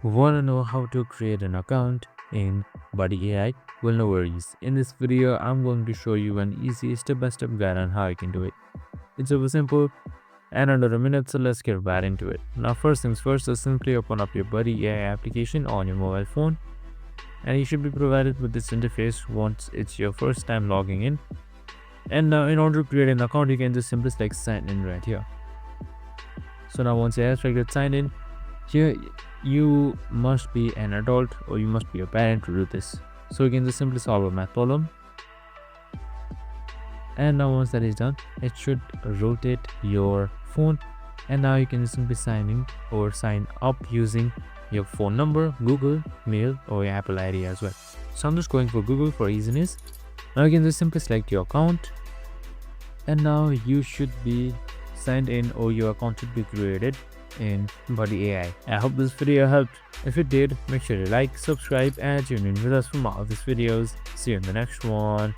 Want to know how to create an account in Buddy AI? Well, no worries. In this video, I'm going to show you an easy step-by-step guide on how you can do it. It's super simple and under a minute, so let's get right into it. Now, first things first, just simply open up your Buddy AI application on your mobile phone, and you should be provided with this interface once it's your first time logging in. And now, in order to create an account, you can just simply select sign in right here. So now, once you have selected sign in, here you must be an adult or you must be a parent to do this. So you can just simply solve a math problem, and now once that is done, it should rotate your phone, and now you can simply sign in or sign up using your phone number, Google, Mail, or your Apple ID as well. So I'm just going for Google for easiness. Now you can just simply select your account, and now you should be signed in or your account should be created in Buddy AI. I hope this video helped. If it did, make sure to like, subscribe, and tune in with us for more of these videos. See you in the next one.